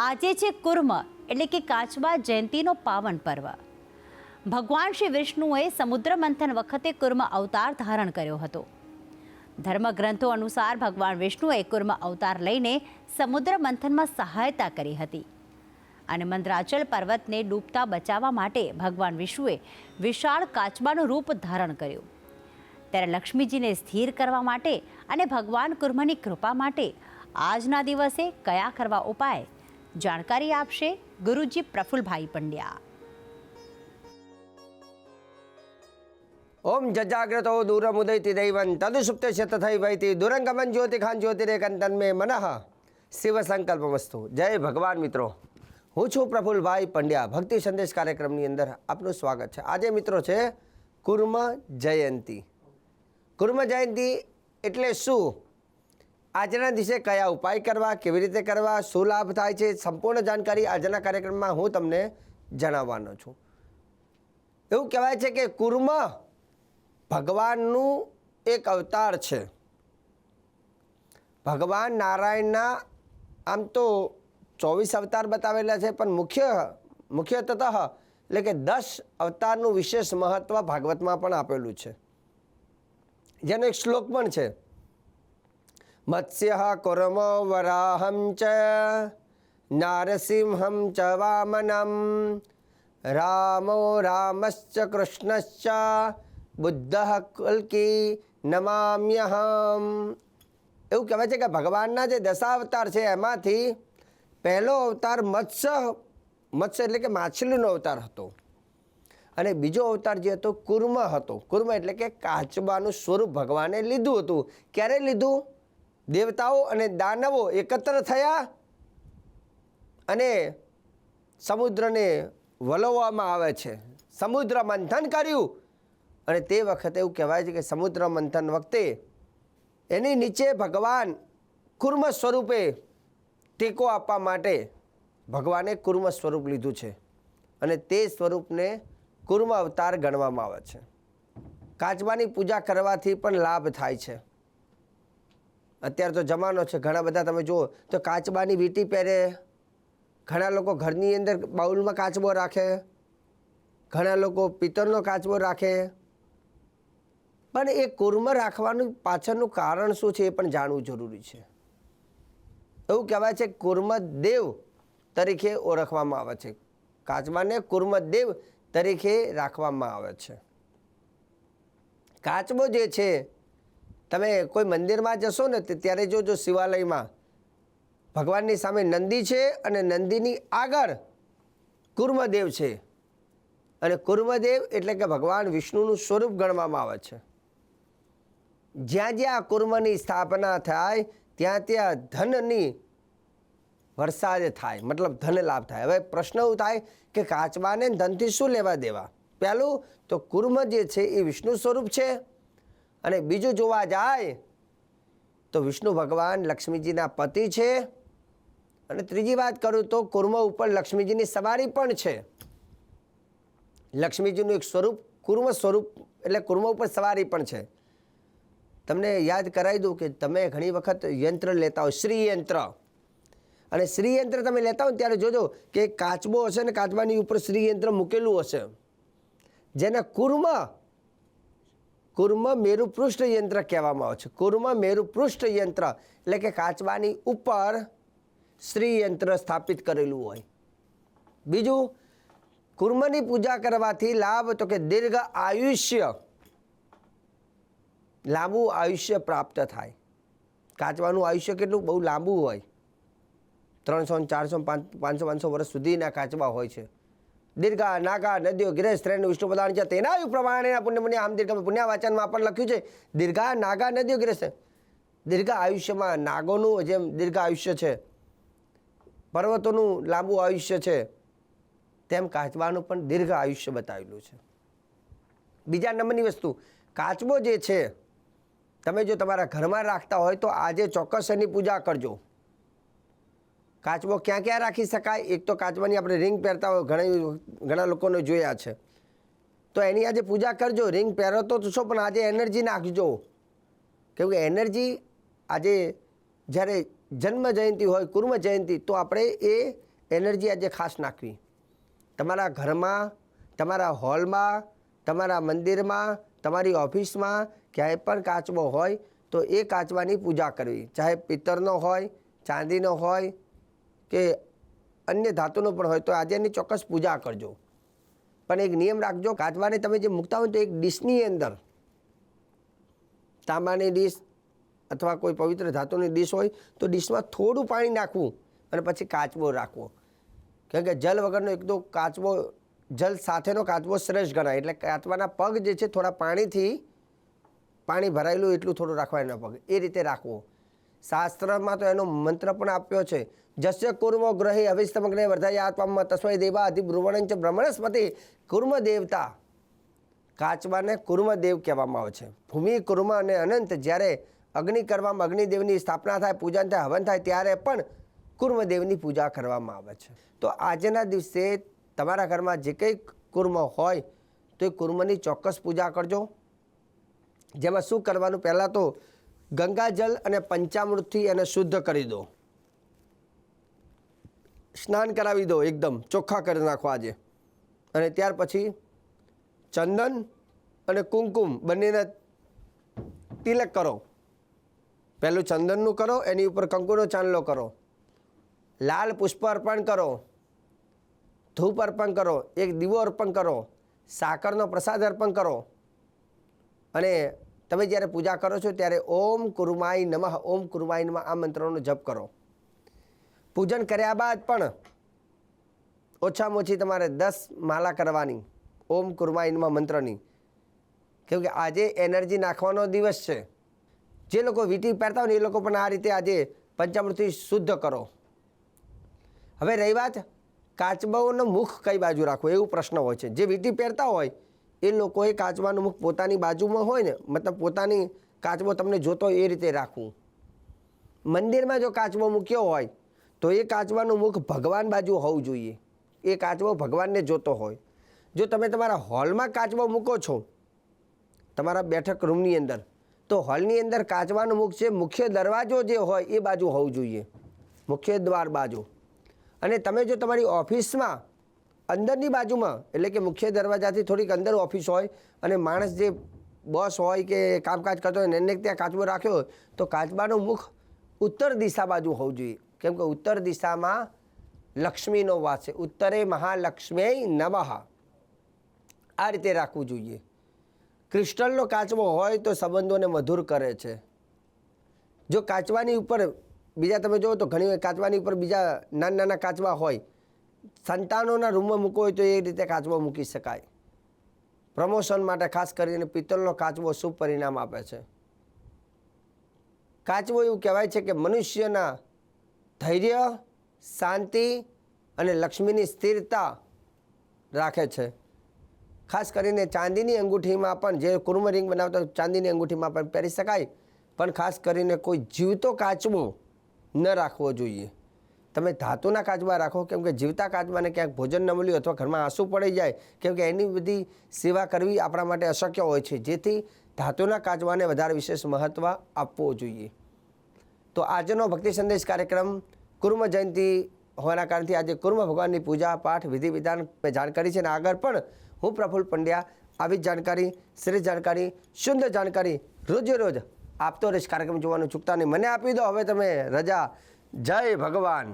આજે છે કુર્મ એટલે કે કાચબા જયંતીનો પાવન પર્વ. ભગવાન શ્રી વિષ્ણુએ સમુદ્ર મંથન વખતે કુર્મ અવતાર ધારણ કર્યો હતો. ધર્મગ્રંથો અનુસાર ભગવાન વિષ્ણુએ કુર્મ અવતાર લઈને સમુદ્ર મંથનમાં સહાયતા કરી હતી અને મંદરાચલ પર્વતને ડૂબતા બચાવવા માટે ભગવાન વિષ્ણુએ વિશાળ કાચબાનું રૂપ ધારણ કર્યું. ત્યારે લક્ષ્મીજીને સ્થિર કરવા માટે અને ભગવાન કુર્મની કૃપા માટે આજના દિવસે કયા કરવા ઉપાય જાણકારી આપશે ગુરુજી પ્રફુલભાઈ પંડ્યા. ઓમ જજાગ્રતો દૂરમુદયતિ દૈવં તદુસુપ્તે શતથૈ વૈતિ દુરંગમન જ્યોતિખાન જ્યોતિરેકંતન્મે મનઃ શિવ સંકલ્પમસ્તુ. જય ભગવાન મિત્રો, હું છું પ્રફુલભાઈ પંડ્યા. ભક્તિ સંદેશ કાર્યક્રમની અંદર આપનું સ્વાગત છે. આજે મિત્રો છે કુર્મ જયંતી. કુર્મ જયંતી એટલે શું, આજના દિવસે કયા ઉપાય કરવા, કેવી રીતે કરવા, શું લાભ થાય છે, સંપૂર્ણ જાણકારી આજના કાર્યક્રમમાં હું તમને જણાવવાનો છું. એવું કહેવાય છે કે કુર્મ ભગવાનનું એક અવતાર છે. ભગવાન નારાયણના આમ તો 24 અવતાર બતાવેલા છે, પણ મુખ્યતઃ એટલે કે 10 અવતારનું વિશેષ મહત્વ ભાગવતમાં પણ આપેલું છે, જેનો એક શ્લોક પણ છે. મત્સ્ય કુર્મ વરાહમ ચ નારસિંહમ ચ વામનમ રામો રામશ્ચ કૃષ્ણશ્ચ બુદ્ધ કલ્કી નમામ્યહમ. એવું કહેવાય છે કે ભગવાનના જે 10 અવતાર છે એમાંથી પહેલો અવતાર મત્સ્ય એટલે કે માછલીનો અવતાર હતો, અને બીજો અવતાર જે હતો કુર્મ હતો. કુર્મ એટલે કે કાચબાનું સ્વરૂપ ભગવાને લીધું હતું. ક્યારે લીધું? દેવતાઓ અને દાનવો એકત્ર થયા અને સમુદ્રને વલોવવામાં આવે છે. સમુદ્ર મંથન કર્યું, અને તે વખતે એવું કહેવાય છે કે સમુદ્ર મંથન વખતે એની નીચે ભગવાન કુર્મ સ્વરૂપે ટેકો આપવા માટે ભગવાને કુર્મ સ્વરૂપ લીધું છે, અને તે સ્વરૂપને કુર્મ અવતાર ગણવામાં આવે છે. કાચબાની પૂજા કરવાથી પણ લાભ થાય છે. અત્યારે તો જમાનો છે, ઘણા બધા તમે જુઓ તો કાચબાની વીંટી પહેરે, ઘણા લોકો ઘરની અંદર બાઉલમાં કાચબો રાખે, ઘણા લોકો પિત્તળનો કાચબો રાખે. પણ એ કુર્મ રાખવાનું પાછળનું કારણ શું છે એ પણ જાણવું જરૂરી છે. એવું કહેવાય છે કુર્મદેવ તરીકે ઓળખવામાં આવે છે. કાચબાને કુર્મદેવ તરીકે રાખવામાં આવે છે. કાચબો જે છે, તમે કોઈ મંદિરમાં જશો ને ત્યારે જોજો, શિવાલયમાં ભગવાનની સામે નંદી છે અને નંદીની આગળ કુર્મદેવ છે, અને કુર્મદેવ એટલે કે ભગવાન વિષ્ણુનું સ્વરૂપ ગણવામાં આવે છે. જ્યાં જ્યાં કુર્મની સ્થાપના થાય ત્યાં ત્યાં ધનની વરસાદ થાય, મતલબ ધન લાભ થાય. હવે પ્રશ્ન એવું થાય કે કાચબાને ધનથી શું લેવા દેવા? પહેલું તો કુર્મ જે છે એ વિષ્ણુ સ્વરૂપ છે, અને બીજું જોવા જાય તો વિષ્ણુ ભગવાન લક્ષ્મીજીના પતિ છે, અને ત્રીજી વાત કરું તો કુર્મ ઉપર લક્ષ્મીજીની સવારી પણ છે. લક્ષ્મીજીનું એક સ્વરૂપ કુર્મ સ્વરૂપ એટલે કુર્મ ઉપર સવારી પણ છે. તમને યાદ કરાવી દઉં કે તમે ઘણી વખત યંત્ર લેતા હોય, શ્રી યંત્ર, અને શ્રી યંત્ર તમે લેતા હોય ત્યારે જોજો કે કાચબો હશે ને કાચબાની ઉપર શ્રી યંત્ર મૂકેલું હશે, જેને કુર્મ મેરુપૃષ્ઠ યંત્ર કહેવામાં આવે છે. કુર્મ મેરુપૃષ્ઠ યંત્ર એટલે કે કાચબાની ઉપર શ્રી યંત્ર સ્થાપિત કરેલું હોય. બીજું, કુર્મની પૂજા કરવાથી લાભ તો કે દીર્ઘ આયુષ્ય, લાંબુ આયુષ્ય પ્રાપ્ત થાય. કાચબાનું આયુષ્ય કેટલું બહુ લાંબુ હોય, 300, 400, 500 વર્ષ સુધીના કાચબા હોય છે. દીર્ઘા નાગા નદીઓ ગિરેશ ત્રેણ વિષ્ણુ પદાન છે તેના પ્રમાણેના પુણ્ય આમ દીર્ઘ પુણ્યવાચનમાં પણ લખ્યું છે દીર્ઘા નાગા નદીઓ ગિરેશ. દીર્ઘ આયુષ્યમાં નાગોનું જેમ દીર્ઘ આયુષ્ય છે, પર્વતોનું લાંબુ આયુષ્ય છે, તેમ કાચબાનું પણ દીર્ઘ આયુષ્ય બતાવેલું છે. બીજા નંબરની વસ્તુ, કાચબો જે છે તમે જો તમારા ઘરમાં રાખતા હોય તો આજે ચોક્કસ એની પૂજા કરજો. કાચબો ક્યાં ક્યાં રાખી શકાય? એક તો કાચબાની આપણે રિંગ પહેરતા હોય, ઘણા લોકોને જોયા છે, તો એની આજે પૂજા કરજો. રિંગ પહેરો તો છો, પણ આજે એનર્જી નાખજો, કેમ કે એનર્જી આજે જ્યારે જન્મ જયંતિ હોય, કુર્મ જયંતિ, તો આપણે એ એનર્જી આજે ખાસ નાખવી. તમારા ઘરમાં, તમારા હોલમાં, તમારા મંદિરમાં, તમારી ઓફિસમાં ક્યાંય પણ કાચબો હોય તો એ કાચબાની પૂજા કરવી. ચાહે પિત્તળનો હોય, ચાંદીનો હોય કે અન્ય ધાતુનો પણ હોય તો આજે એની ચોક્કસ પૂજા કરજો. પણ એક નિયમ રાખજો, કાચબાને તમે જે મૂકતા હોય તો એક ડીશની અંદર, તાંબાની ડીશ અથવા કોઈ પવિત્ર ધાતુની ડીશ હોય તો ડીશમાં થોડું પાણી નાખવું અને પછી કાચબો રાખવો. કેમ કે જલ વગરનો એક તો કાચબો, જલ સાથેનો કાચબો શ્રેષ્ઠ ગણાય. એટલે કાચબાના પગ જે છે થોડા પાણીથી, પાણી ભરાયેલું એટલું થોડું રાખવા એના પગ, એ રીતે રાખવો. શાસ્ત્રમાં તો એનો મંત્ર પણ આપ્યો છે, જસ્ય કુર્મો ગ્રહે અવિસ્તમગ્ને વર્ધયાત્મા તસ્મૈ દેવા અધિબ્રુવણંચ બ્રહ્મણસ્પતિ. કુર્મ દેવતા, કાચબાને કુર્મદેવ કહેવામાં આવે છે. ભૂમિ, કુર્મ અને અનંત, જ્યારે અગ્નિ કરવામાં, અગ્નિદેવની સ્થાપના થાય, પૂજન થાય, હવન થાય ત્યારે પણ કુર્મદેવની પૂજા કરવામાં આવે છે. તો આજના દિવસે તમારા ઘરમાં જે કંઈ કુર્મ હોય તો એ કુર્મની ચોક્કસ પૂજા કરજો. જેમાં શું કરવાનું, પહેલાં તો ગંગાજલ અને પંચામૃતથી એને શુદ્ધ કરી દો, સ્નાન કરાવી દો, એકદમ ચોખ્ખા કરી નાખો આજે. અને ત્યાર પછી ચંદન અને કુમકુમ બંનેને તિલક કરો. પહેલું ચંદનનું કરો, એની ઉપર કંકુનો ચાંદલો કરો, લાલ પુષ્પ અર્પણ કરો, ધૂપ અર્પણ કરો, એક દીવો અર્પણ કરો, સાકરનો પ્રસાદ અર્પણ કરો. અને તમે જ્યારે પૂજા કરો છો ત્યારે ઓમ કુર્માય નમઃ, ઓમ કુર્માય નમઃ આ મંત્રનો જપ કરો. પૂજન કર્યા બાદ પણ ઓછામાં ઓછી તમારે 10 માળા કરવાની ઓમ કુર્માય નમઃ મંત્રની. કેમ કે આજે એનર્જી નાખવાનો દિવસ છે. જે લોકો વીંટી પહેરતા હોય ને એ લોકો પણ આ રીતે આજે પંચામૃતથી શુદ્ધ કરો. હવે રહી વાત કાચબાઓનો મુખ કઈ બાજુ રાખવો, એવું પ્રશ્ન હોય છે. જે વીંટી પહેરતા હોય એ લોકોએ કાચબાનું મુખ પોતાની બાજુમાં હોય ને, મતલબ પોતાની કાચબો તમને જોતો હોય એ રીતે રાખવું. મંદિરમાં જો કાચબો મૂક્યો હોય તો એ કાચબાનું મુખ ભગવાન બાજુ હોવું જોઈએ. એ કાચબો ભગવાનને જોતો હોય. જો તમે તમારા હોલમાં કાચબો મૂકો છો, તમારા બેઠક રૂમની અંદર, તો હોલની અંદર કાચબાનું મુખ છે, મુખ્ય દરવાજો જે હોય એ બાજુ હોવું જોઈએ, મુખ્ય દ્વાર બાજુ. અને તમે જો તમારી ઓફિસમાં અંદરની બાજુમાં, એટલે કે મુખ્ય દરવાજાથી થોડીક અંદર ઓફિસ હોય અને માણસ જે બોસ હોય કે કામકાજ કરતો હોય એને ત્યાં કાચબો રાખ્યો હોય તો કાચબાનું મુખ ઉત્તર દિશા બાજુ હોવું જોઈએ. કેમ કે ઉત્તર દિશામાં લક્ષ્મીનો વાસ છે. ઉત્તરે મહાલક્ષ્મી નમઃ, આ રીતે રાખવું જોઈએ. ક્રિસ્ટલનો કાચબો હોય તો સંબંધોને મધુર કરે છે. જો કાચબાની ઉપર બીજા તમે જુઓ તો ઘણી કાચબાની ઉપર બીજા નાના નાના કાચબા હોય, સંતાનોના રૂમમાં મૂકવો હોય તો એ રીતે કાચબો મૂકી શકાય. પ્રમોશન માટે ખાસ કરીને પિત્તળનો કાચબો શુભ પરિણામ આપે છે. કાચબો એવું કહેવાય છે કે મનુષ્યના ધૈર્ય, શાંતિ અને લક્ષ્મીની સ્થિરતા રાખે છે. ખાસ કરીને ચાંદીની અંગૂઠીમાં પણ, જે કુર્મ રિંગ બનાવતા ચાંદીની અંગૂઠીમાં પણ પહેરી શકાય. પણ ખાસ કરીને કોઈ જીવતો કાચબો ન રાખવો જોઈએ. તમે ધાતુના કાચબા રાખો, કેમ કે જીવતા કાચબાને ક્યાંક ભોજન ન મળ્યું અથવા ઘરમાં આંસુ પડી જાય, કેમ કે એની બધી સેવા કરવી આપણા માટે અશક્ય હોય છે. જેથી ધાતુના કાચબાને વધારે વિશેષ મહત્ત્વ આપવું જોઈએ. તો આજનો ભક્તિ સંદેશ કાર્યક્રમ કુર્મ જયંતિ હોવાના કારણથી આજે કુર્મ ભગવાનની પૂજા પાઠ વિધિ વિધાન મેં જાણ કરી છે. અને આગળ પણ હું પ્રફુલ્લ પંડ્યા આવી જાણકારી, શ્રેષ્ઠ જાણકારી, સુંદર જાણકારી રોજે રોજ આપતો રહીશ. કાર્યક્રમ જોવાનું ચૂકતા નહીં. મને આપી દો હવે તમે રજા. જય ભગવાન.